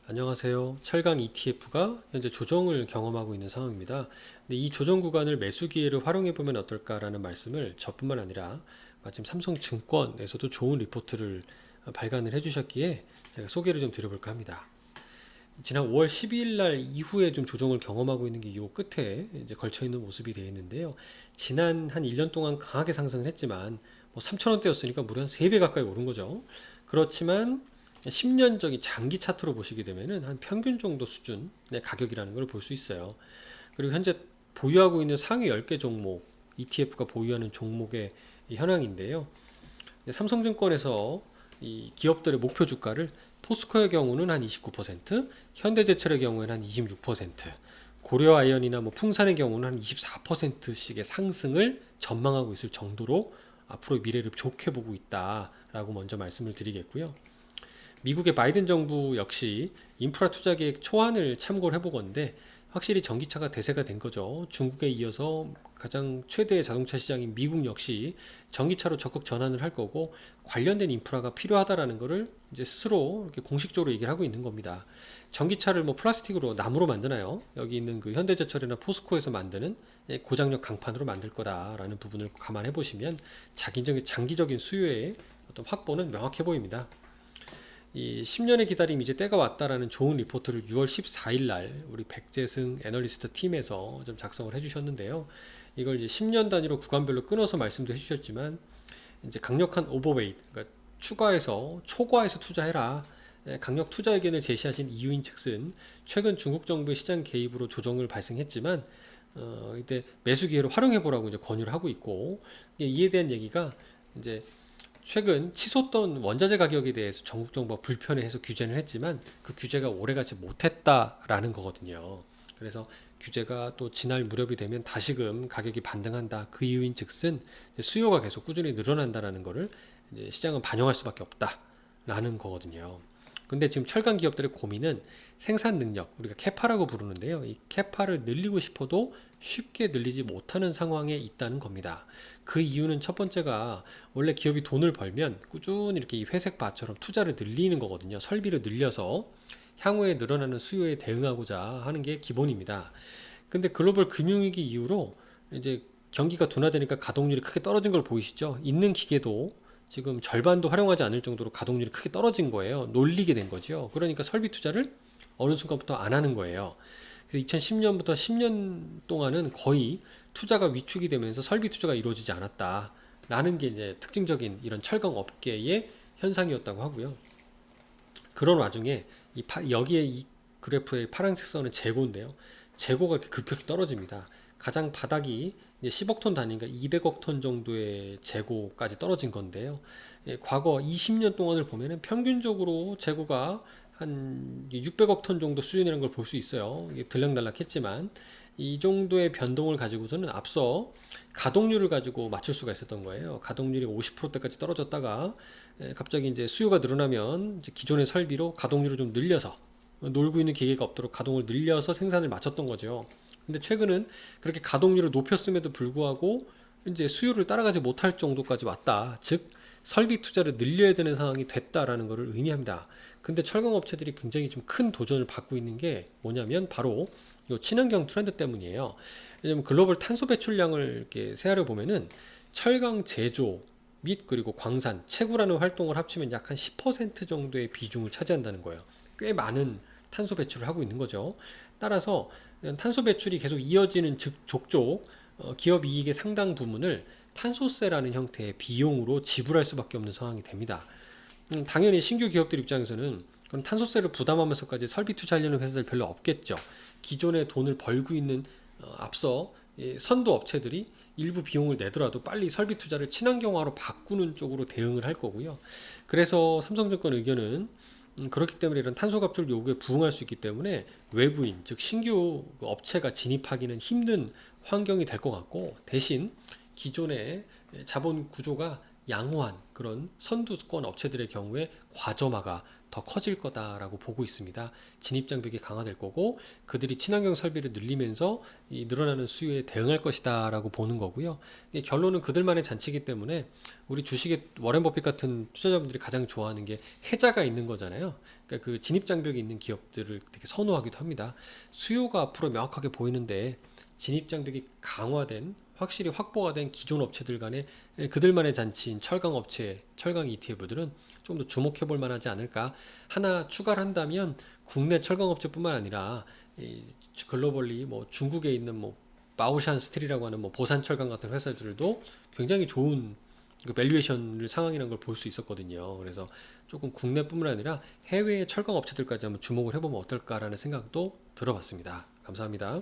안녕하세요. 철강 ETF가 현재 조정을 경험하고 있는 상황입니다. 근데 이 조정 구간을 매수 기회를 활용해 보면 어떨까라는 말씀을 저뿐만 아니라 마침 삼성증권에서도 좋은 리포트를 발간을 해주셨기에 제가 소개를 좀 드려볼까 합니다. 지난 5월 12일 날 이후에 좀 조정을 경험하고 있는 게 이 끝에 이제 걸쳐 있는 모습이 되어 있는데요. 지난 한 1년 동안 강하게 상승을 했지만 뭐 3,000원대였으니까 무려 한 3배 가까이 오른 거죠. 그렇지만 10년적인 장기 차트로 보시게 되면은 한 평균 정도 수준의 가격이라는 걸 볼 수 있어요. 그리고 현재 보유하고 있는 상위 10개 종목, ETF가 보유하는 종목의 현황인데요. 삼성증권에서 이 기업들의 목표 주가를 포스코의 경우는 한 29%, 현대제철의 경우에는 한 26%, 고려아이언이나 뭐 풍산의 경우는 한 24%씩의 상승을 전망하고 있을 정도로 앞으로 미래를 좋게 보고 있다라고 먼저 말씀을 드리겠고요. 미국의 바이든 정부 역시 인프라 투자 계획 초안을 참고를 해보건데 확실히 전기차가 대세가 된 거죠. 중국에 이어서 가장 최대의 자동차 시장인 미국 역시 전기차로 적극 전환을 할 거고 관련된 인프라가 필요하다라는 것을 이제 스스로 이렇게 공식적으로 얘기를 하고 있는 겁니다. 전기차를 뭐 플라스틱으로 나무로 만드나요? 여기 있는 그 현대제철이나 포스코에서 만드는 고장력 강판으로 만들 거다라는 부분을 감안해 보시면 장기적인 수요의 어떤 확보는 명확해 보입니다. 이 10년의 기다림 이제 때가 왔다라는 좋은 리포트를 6월 14일 날 우리 백재승 애널리스트 팀에서 좀 작성을 해주셨는데요. 이걸 이제 10년 단위로 구간별로 끊어서 말씀도 해주셨지만 이제 강력한 오버웨이트, 그러니까 초과해서 투자해라. 강력 투자 의견을 제시하신 이유인즉슨 최근 중국 정부의 시장 개입으로 조정을 발생했지만 이때 매수 기회를 활용해 보라고 이제 권유를 하고 있고 이에 대한 얘기가 이제 최근 치솟던 원자재 가격에 대해서 전국 정부가 불편해해서 규제를 했지만 그 규제가 오래가지 못했다라는 거거든요. 그래서 규제가 또 지날 무렵이 되면 다시금 가격이 반등한다. 그 이유인즉슨 수요가 계속 꾸준히 늘어난다라는 거를 이제 시장은 반영할 수밖에 없다라는 거거든요. 근데 지금 철강 기업들의 고민은 생산 능력, 우리가 캐파라고 부르는데요. 이 캐파를 늘리고 싶어도 쉽게 늘리지 못하는 상황에 있다는 겁니다. 그 이유는 첫 번째가 원래 기업이 돈을 벌면 꾸준히 이렇게 이 회색 바처럼 투자를 늘리는 거거든요. 설비를 늘려서 향후에 늘어나는 수요에 대응하고자 하는 게 기본입니다. 근데 글로벌 금융위기 이후로 이제 경기가 둔화되니까 가동률이 크게 떨어진 걸 보이시죠? 있는 기계도 지금 절반도 활용하지 않을 정도로 가동률이 크게 떨어진 거예요. 놀리게 된 거죠. 그러니까 설비 투자를 어느 순간부터 안 하는 거예요. 그래서 2010년부터 10년 동안은 거의 투자가 위축이 되면서 설비 투자가 이루어지지 않았다라는 게 이제 특징적인 이런 철강 업계의 현상이었다고 하고요. 그런 와중에 여기에 이 그래프의 파란색 선은 재고인데요. 재고가 이렇게 급격히 떨어집니다. 가장 바닥이 이제 10억 톤 단위인가 200억 톤 정도의 재고까지 떨어진 건데요. 과거 20년 동안을 보면은 평균적으로 재고가 한 600억 톤 정도 수준이라는 걸 볼 수 있어요. 이게 들락날락했지만 이 정도의 변동을 가지고서는 앞서 가동률을 가지고 맞출 수가 있었던 거예요. 가동률이 50%대까지 떨어졌다가 갑자기 이제 수요가 늘어나면 이제 기존의 설비로 가동률을 좀 늘려서 놀고 있는 기계가 없도록 가동을 늘려서 생산을 맞췄던 거죠. 근데 최근은 그렇게 가동률을 높였음에도 불구하고 이제 수요를 따라가지 못할 정도까지 왔다. 즉 설비 투자를 늘려야 되는 상황이 됐다라는 것을 의미합니다. 근데 철강 업체들이 굉장히 좀 큰 도전을 받고 있는 게 뭐냐면 바로 이 친환경 트렌드 때문이에요. 왜냐면 글로벌 탄소 배출량을 이렇게 세하려 보면은 철강 제조 및 그리고 광산, 채굴하는 활동을 합치면 약 한 10% 정도의 비중을 차지한다는 거예요. 꽤 많은 탄소 배출을 하고 있는 거죠. 따라서 탄소 배출이 계속 이어지는 족족 기업 이익의 상당 부분을 탄소세라는 형태의 비용으로 지불할 수밖에 없는 상황이 됩니다. 당연히 신규 기업들 입장에서는 그럼 탄소세를 부담하면서까지 설비 투자하려는 회사들 별로 없겠죠. 기존에 돈을 벌고 있는 앞서 선도 업체들이 일부 비용을 내더라도 빨리 설비 투자를 친환경화로 바꾸는 쪽으로 대응을 할 거고요. 그래서 삼성증권 의견은 그렇기 때문에 이런 탄소 갑출 요구에 부응할 수 있기 때문에 외부인 즉 신규 업체가 진입하기는 힘든 환경이 될 것 같고 대신 기존의 자본 구조가 양호한 그런 선두권 업체들의 경우에 과점화가 더 커질 거다라고 보고 있습니다. 진입 장벽이 강화될 거고 그들이 친환경 설비를 늘리면서 이 늘어나는 수요에 대응할 것이다라고 보는 거고요. 이게 결론은 그들만의 잔치이기 때문에 우리 주식의 워렌 버핏 같은 투자자분들이 가장 좋아하는 게 해자가 있는 거잖아요. 그러니까 그 진입 장벽이 있는 기업들을 되게 선호하기도 합니다. 수요가 앞으로 명확하게 보이는데 진입 장벽이 강화된 확실히 확보가 된 기존 업체들 간의 그들만의 잔치인 철강 업체, 철강 ETF들은 좀 더 주목해 볼 만하지 않을까. 하나 추가를 한다면 국내 철강 업체뿐만 아니라 이 글로벌리 뭐 중국에 있는 뭐 바오샨 스틸이라고 하는 뭐 보산 철강 같은 회사들도 굉장히 좋은 그 밸류에이션을 상황이라는 걸 볼 수 있었거든요. 그래서 조금 국내뿐만 아니라 해외의 철강 업체들까지 한번 주목을 해보면 어떨까라는 생각도 들어봤습니다. 감사합니다.